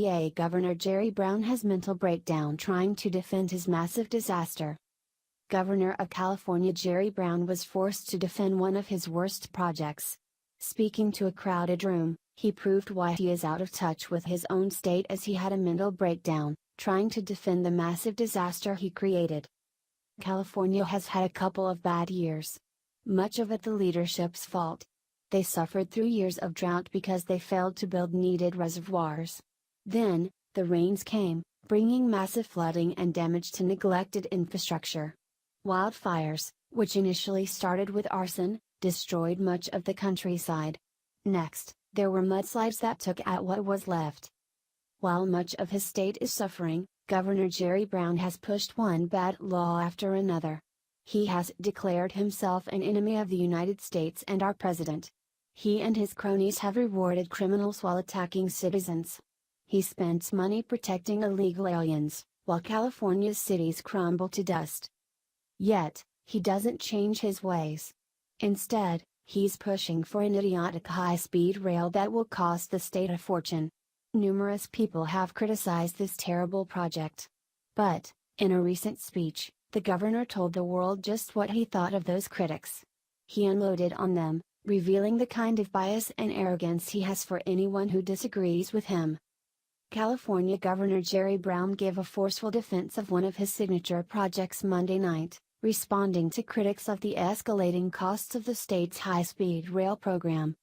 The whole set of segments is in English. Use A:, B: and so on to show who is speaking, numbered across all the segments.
A: CA Governor Jerry Brown has mental breakdown trying to defend his massive disaster. Governor of California Jerry Brown was forced to defend one of his worst projects. Speaking to a crowded room, he proved why he is out of touch with his own state as he had a mental breakdown, trying to defend the massive disaster he created. California has had a couple of bad years. Much of it the leadership's fault. They suffered through years of drought because they failed to build needed reservoirs. Then, the rains came, bringing massive flooding and damage to neglected infrastructure. Wildfires, which initially started with arson, destroyed much of the countryside. Next, there were mudslides that took out what was left. While much of his state is suffering, Governor Jerry Brown has pushed one bad law after another. He has declared himself an enemy of the United States and our president. He and his cronies have rewarded criminals while attacking citizens. He spends money protecting illegal aliens, while California's cities crumble to dust. Yet, he doesn't change his ways. Instead, he's pushing for an idiotic high-speed rail that will cost the state a fortune. Numerous people have criticized this terrible project. But, in a recent speech, the governor told the world just what he thought of those critics. He unloaded on them, revealing the kind of bias and arrogance he has for anyone who disagrees with him. California Governor Jerry Brown gave a forceful defense of one of his signature projects Monday night, responding to critics of the escalating costs of the state's high-speed rail program.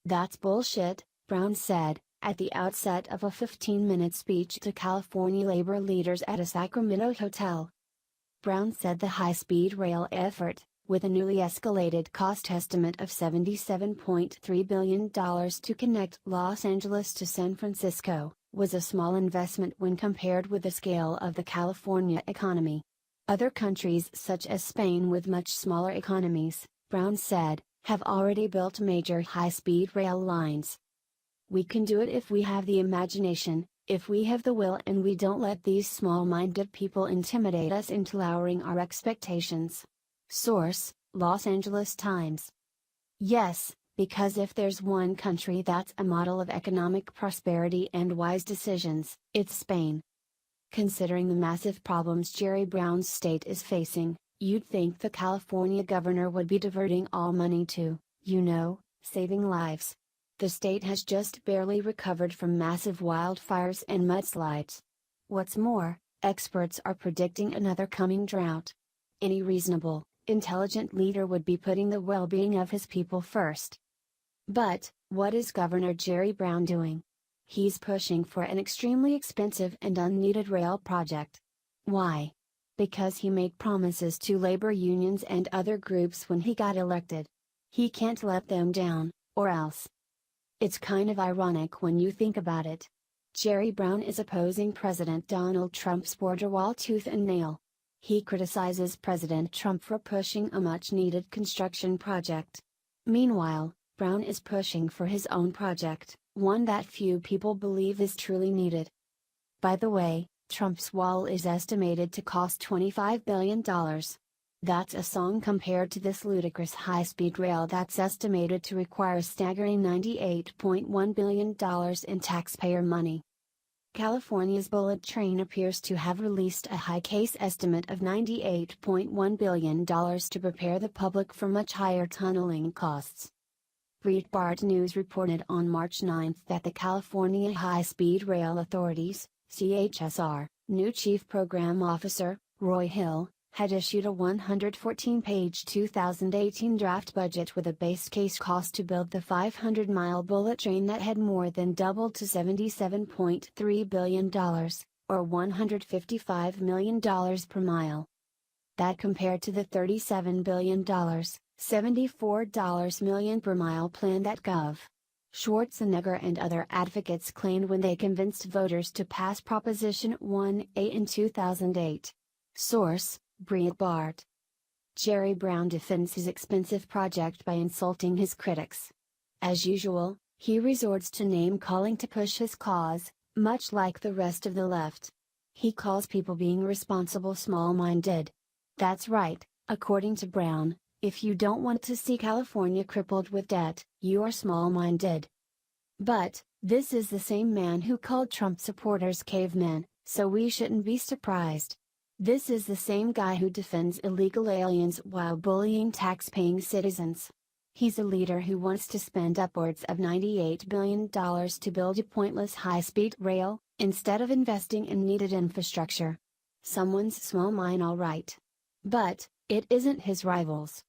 A: "That's bullshit," Brown said, at the outset of a 15-minute speech to California labor leaders at a Sacramento hotel. Brown said the high-speed rail effort, with a newly escalated cost estimate of $77.3 billion to connect Los Angeles to San Francisco, was a small investment when compared with the scale of the California economy. Other countries such as Spain with much smaller economies, Brown said, have already built major high-speed rail lines. "We can do it if we have the imagination, if we have the will, and we don't let these small-minded people intimidate us into lowering our expectations." Source: Los Angeles Times. Yes, because if there's one country that's a model of economic prosperity and wise decisions, it's Spain. Considering the massive problems Jerry Brown's state is facing, you'd think the California governor would be diverting all money to, saving lives. The state has just barely recovered from massive wildfires and mudslides. What's more, experts are predicting another coming drought. Any reasonable, intelligent leader would be putting the well-being of his people first. But, what is Governor Jerry Brown doing? He's pushing for an extremely expensive and unneeded rail project. Why? Because he made promises to labor unions and other groups when he got elected. He can't let them down, or else. It's kind of ironic when you think about it. Jerry Brown is opposing President Donald Trump's border wall tooth and nail. He criticizes President Trump for pushing a much-needed construction project. Meanwhile, Brown is pushing for his own project, one that few people believe is truly needed. By the way, Trump's wall is estimated to cost $25 billion. That's a song compared to this ludicrous high-speed rail that's estimated to require a staggering $98.1 billion in taxpayer money. California's bullet train appears to have released a high case estimate of $98.1 billion to prepare the public for much higher tunneling costs. Breitbart News reported on March 9 that the California High-Speed Rail Authority's, CHSR, new Chief Program Officer, Roy Hill, had issued a 114-page 2018 draft budget with a base case cost to build the 500-mile bullet train that had more than doubled to $77.3 billion, or $155 million per mile. That compared to the $37 billion, $74 million per mile plan that Gov. Schwarzenegger and other advocates claimed when they convinced voters to pass Proposition 1A in 2008. Source: Breitbart. Jerry Brown defends his expensive project by insulting his critics. As usual, he resorts to name-calling to push his cause, much like the rest of the left. He calls people being responsible small-minded. That's right, according to Brown, if you don't want to see California crippled with debt, you are small-minded. But, This is the same man who called Trump supporters cavemen, so we shouldn't be surprised. This is the same guy who defends illegal aliens while bullying tax-paying citizens. He's a leader who wants to spend upwards of $98 billion to build a pointless high-speed rail, instead of investing in needed infrastructure. Someone's small mind, all right. But it isn't his rivals.